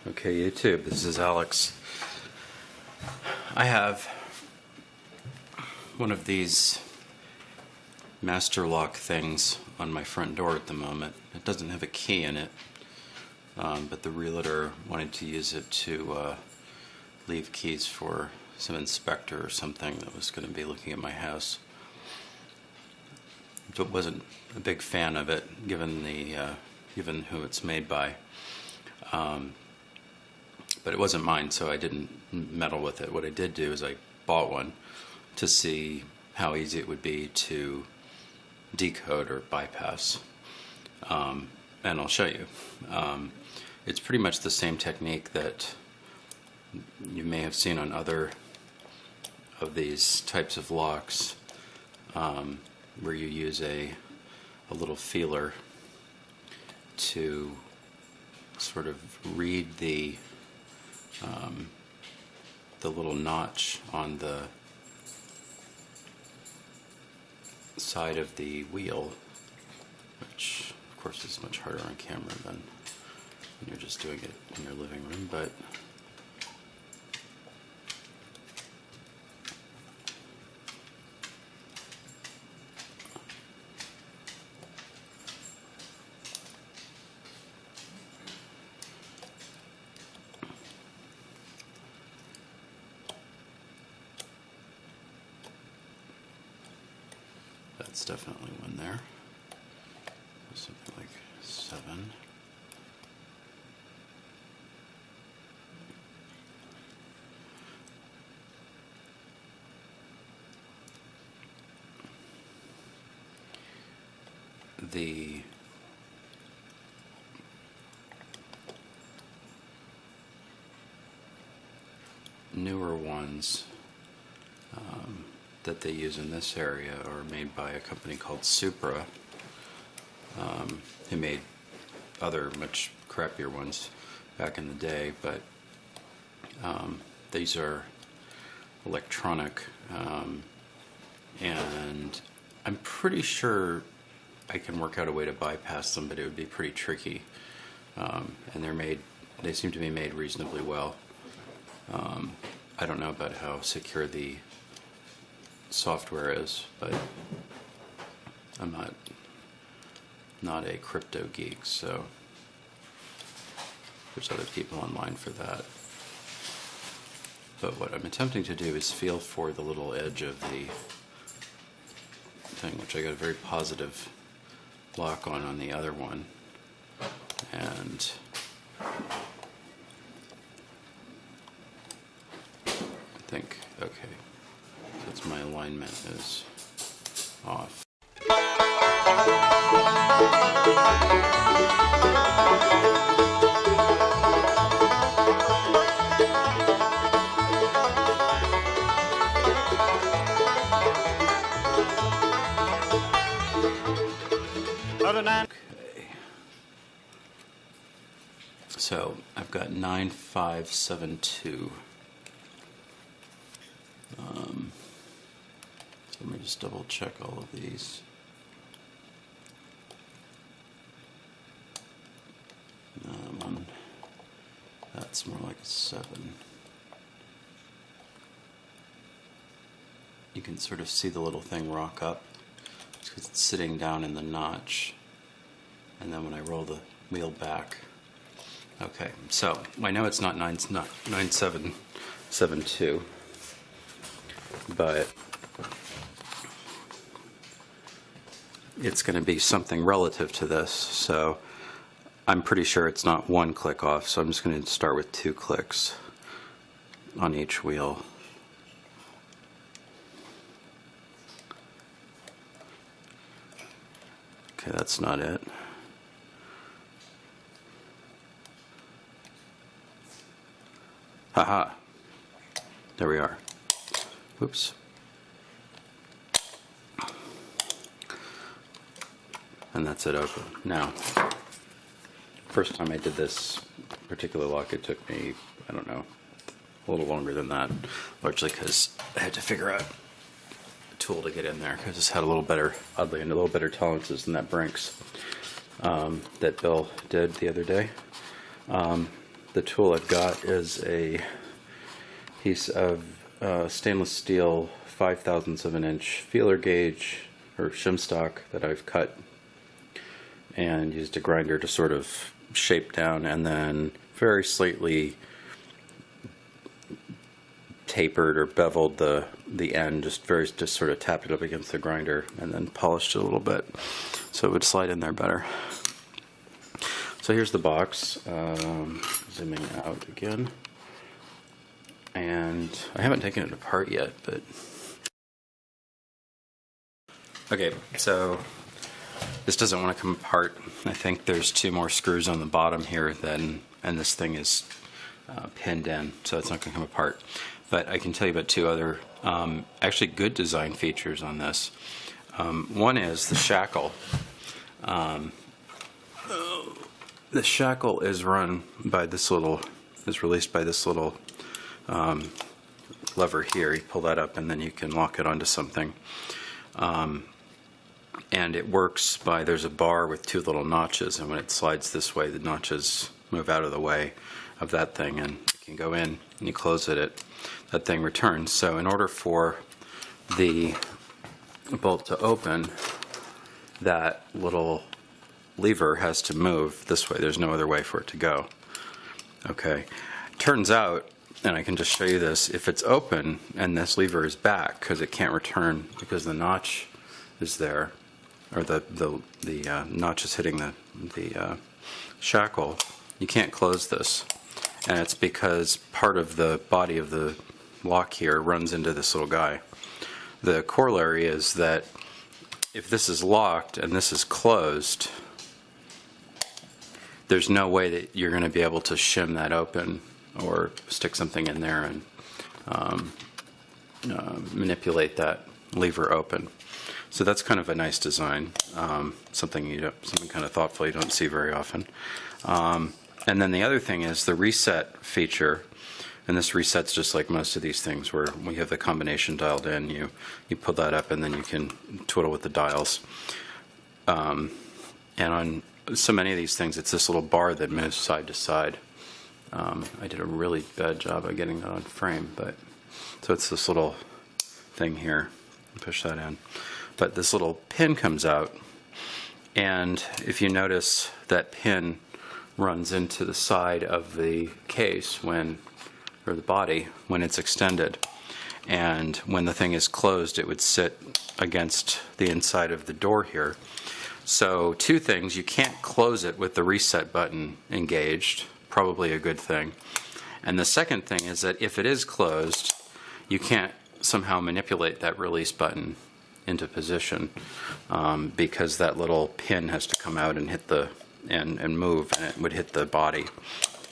Okay, YouTube, this is Alex. I have one of these master lock things on my front door at the moment. It doesn't have a key in it, but the realtor wanted to use it to leave keys for some inspector or something that was going to be looking at my house. But wasn't a big fan of it, given who it's made by. But it wasn't mine, so I didn't meddle with it. What I did do is I bought one to see how easy it would be to decode or bypass. And I'll show you. It's pretty much the same technique that you may have seen on other of these types of locks, where you use a little feeler to sort of read the little notch on the side of the wheel, which of course is much harder on camera than when you're just doing it in your living room, but that's definitely one there. Something like 7. The newer ones that they use in this area are made by a company called Supra, who made other much crappier ones back in the day, but these are electronic, and I'm pretty sure I can work out a way to bypass them, but it would be pretty tricky. And they seem to be made reasonably well. I don't know about how secure the software is, but I'm not a crypto geek, so there's other people online for that. But what I'm attempting to do is feel for the little edge of the thing, which I got a very positive lock on the other one, and I think, okay, that's my alignment is off. Okay. So I've got 9572. So let me just double check all of these. That's more like a 7. You can sort of see the little thing rock up because it's sitting down in the notch, and then when I roll the wheel back. Okay, so I know it's not 9772, but it's going to be something relative to this, so I'm pretty sure it's not one click off, so I'm just going to start with 2 clicks on each wheel. Okay, that's not it. Haha. There we are. Whoops. And that's it open. Now, first time I did this particular lock, it took me, I don't know, a little longer than that, largely because I had to figure out a tool to get in there, because this had a little better, oddly, and a little better tolerances than that Brinks that Bill did the other day. the tool I've got is a piece of stainless steel 5/1000 of an inch feeler gauge or shim stock that I've cut and used a grinder to sort of shape down, and then very slightly tapered or beveled the end, just sort of tapped it up against the grinder and then polished it a little bit so it would slide in there better. So here's the box, zooming out again, and I haven't taken it apart yet, but okay, so this doesn't want to come apart. I think there's 2 more screws on the bottom here and this thing is pinned in, so it's not going to come apart. But I can tell you about 2 other actually good design features on this. One is the shackle. The shackle is released by this little lever here. You pull that up and then you can lock it onto something. And it works by, there's a bar with 2 little notches, and when it slides this way, the notches move out of the way of that thing, and you can go in and you close it, that thing returns. So in order for the bolt to open, that little lever has to move this way. There's no other way for it to go. Okay. Turns out, and I can just show you this, if it's open and this lever is back because it can't return because the notch is there, or the notch is hitting the shackle, you can't close this. And it's because part of the body of the lock here runs into this little guy. The corollary is that if this is locked and this is closed, there's no way that you're going to be able to shim that open or stick something in there and manipulate that lever open. So that's kind of a nice design, something kind of thoughtful you don't see very often. And then the other thing is the reset feature, and this resets just like most of these things where we have the combination dialed in. You pull that up and then you can twiddle with the dials. And on so many of these things, it's this little bar that moves side to side. I did a really bad job of getting that on frame, but so it's this little thing here. Push that in. But this little pin comes out, and if you notice, that pin runs into the side of the case or the body when it's extended. And when the thing is closed, it would sit against the inside of the door here. So 2 things: you can't close it with the reset button engaged, probably a good thing. And the second thing is that if it is closed, you can't somehow manipulate that release button into position because that little pin has to come out and hit and move, and it would hit the body.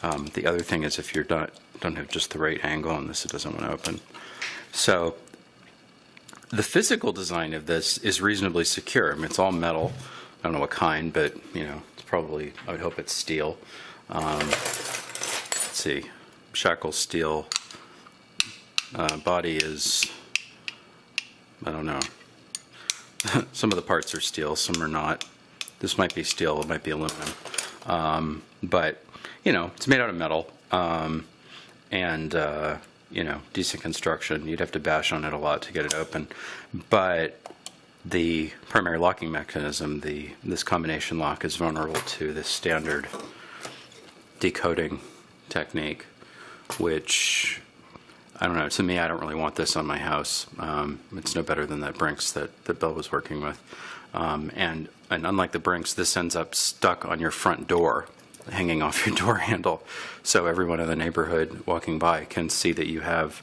The other thing is if you don't have just the right angle on this, it doesn't want to open. So the physical design of this is reasonably secure. I mean, it's all metal. I don't know what kind, but it's probably, I would hope it's steel. Let's see, shackle steel. Body is, I don't know. Some of the parts are steel, some are not. This might be steel, it might be aluminum. But, it's made out of metal. And decent construction. You'd have to bash on it a lot to get it open. But the primary locking mechanism, this combination lock, is vulnerable to this standard decoding technique, which, I don't know, to me, I don't really want this on my house. It's no better than that Brinks that Bill was working with. And unlike the Brinks, this ends up stuck on your front door, hanging off your door handle. So everyone in the neighborhood walking by can see that you have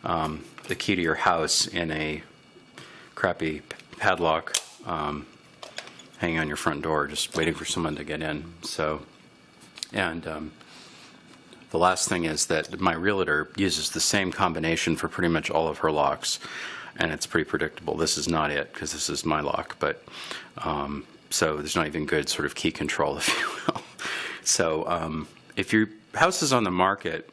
the key to your house in a crappy padlock hanging on your front door, just waiting for someone to get in. So, and the last thing is that my realtor uses the same combination for pretty much all of her locks, and it's pretty predictable. This is not it, because this is my lock, but so there's not even good sort of key control, if you will. So if your house is on the market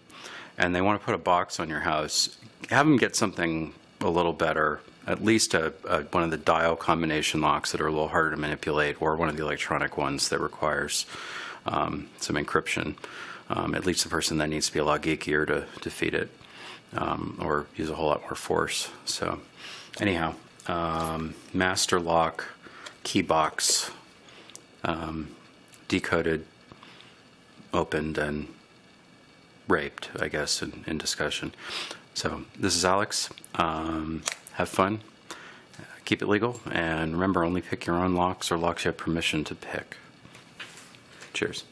and they want to put a box on your house, have them get something a little better at least one of the dial combination locks that are a little harder to manipulate, or one of the electronic ones that requires some encryption. At least the person that needs to be a lot geekier to defeat it, or use a whole lot more force. So anyhow, master lock, key box, decoded, opened, and raped, I guess, in discussion. So this is Alex. Have fun, keep it legal, and remember, only pick your own locks or locks you have permission to pick. Cheers.